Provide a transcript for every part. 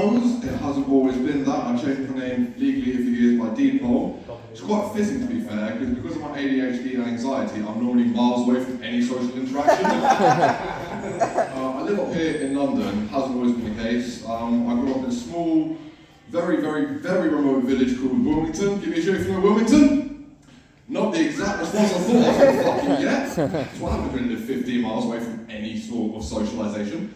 suppose it hasn't always been that. I changed my name legally a few years by deed poll. It's quite fitting, to be fair, because of my ADHD and anxiety, I'm normally miles away from any social interaction. I live up here in London, hasn't always been the case. I grew up in a small, very, very, very remote village called Wilmington. Give me a show if you know Wilmington. Not the exact response I thought I was going to fucking get. That's why I haven't lived 15 miles away from any sort of socialisation.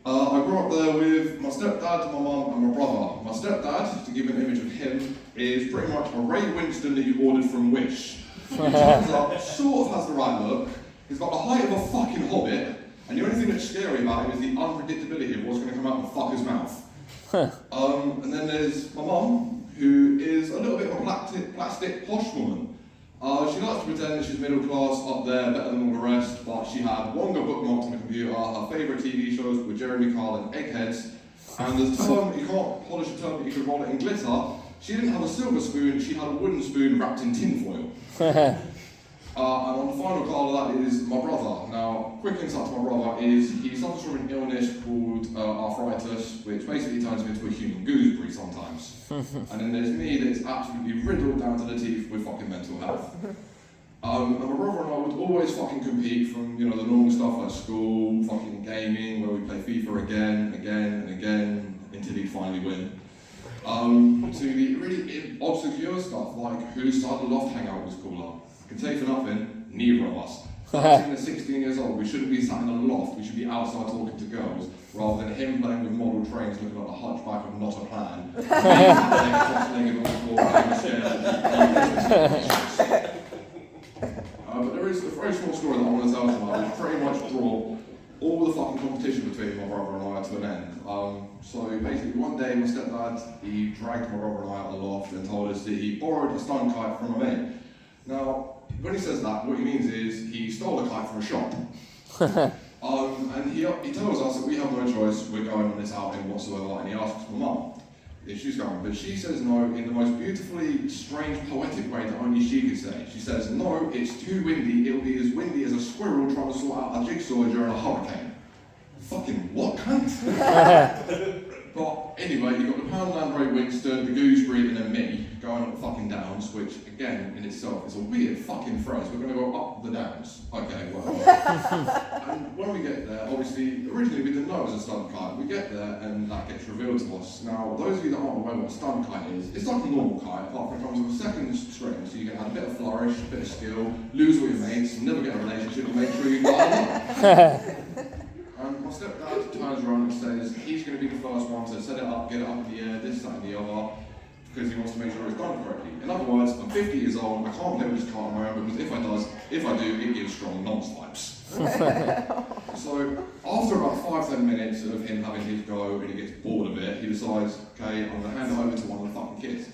I grew up there with my stepdad, my mum and my brother. My stepdad, to give you an image of him, is pretty much a Ray Winston that you ordered from Wish. He turns up, sort of has the right look, he's got the height of a fucking hobbit, and the only thing that's scary about him is the unpredictability of what's going to come out of the fucker's mouth. And then there's my mum, who is a little bit of a plastic posh woman. She likes to pretend that she's middle class, up there, better than all the rest, but she had Wonga bookmarked on the computer. Her favourite TV shows were Jeremy Kyle and Eggheads. And there's a term, you can't polish a term, but you can roll it in glitter. She didn't have a silver spoon, she had a wooden spoon wrapped in tinfoil. And on the final card of that is my brother. Now, quick insight to my brother is he suffers from an illness called arthritis, which basically turns him into a human gooseberry sometimes. And then there's me that's absolutely riddled down to the teeth with fucking mental health. And my brother and I would always fucking compete from, the normal stuff like school, fucking gaming, where we play FIFA again, and again, until he'd finally win. To the really obscure stuff like whose side of the loft hangout was cooler. I can say for nothing, neither of us. 13 and 16 years old, we shouldn't be sat in a loft, we should be outside talking to girls, rather than him playing with model trains looking like the hunchback of Not a Plan. But there is a very small story that I want to tell tonight, which pretty much brought all the fucking competition between my brother and I to an end. So basically one day my stepdad, he dragged my brother and I out of the loft and told us that he borrowed a stun kite from a mate. Now, when he says that, what he means is he stole a kite from a shop. And he tells us that we have no choice, we're going on this outing whatsoever, and he asks my mum if she's going. But she says no in the most beautifully strange, poetic way that only she can say. She says, no, it's too windy, it'll be as windy as a squirrel trying to sort out a jigsaw during a hurricane. Fucking what, cunt? But anyway, you've got the Poundland Ray Winston, the Gooseberry, and then me going up the fucking downs, which again, in itself, is a weird fucking phrase. We're going to go up the downs. Okay, well. And when we get there, obviously, originally we didn't know it was a stunt kite. We get there, and that gets revealed to us. Now, those of you that aren't aware what a stunt kite is, it's like a normal kite, apart from it comes with a second string, so you can add a bit of flourish, a bit of skill, lose all your mates, never get a relationship, and make sure you die alone. And my stepdad turns around and says he's going to be the first one to set it up, get it up in the air, this, that and the other, because he wants to make sure it's done correctly. In other words, I'm 50 years old, I can't play with this kite on my own, because if I do, it gives strong nonce vibes. So after about 5-10 minutes of him having his go and he gets bored of it, he decides, okay, I'm going to hand it over to one of the fucking kids.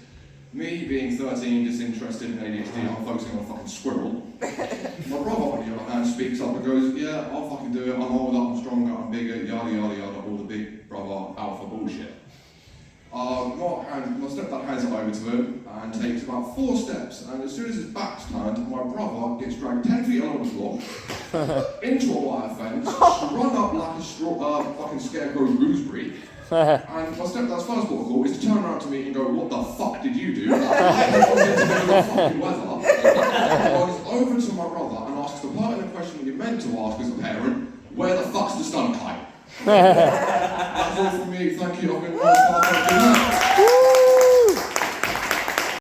Me, being 13, disinterested in ADHD, I'm focusing on a fucking squirrel. My brother, on the other hand, speaks up and goes, yeah, I'll fucking do it, I'm older, I'm stronger, I'm bigger, yada yada yada, all the big brother alpha bullshit. My stepdad hands it over to him and takes about 4 steps, and as soon as his back's turned, my brother gets dragged 10 feet along the floor, into a wire fence, run up like a fucking scarecrow gooseberry. And my stepdad's first port of call is to turn around to me and go, what the fuck did you do? I wanted to know the fucking weather. Goes over to my brother and asks the pertinent question that you're meant to ask as a parent, where the fuck's the stunt kite? That's all from me, thank you, I've been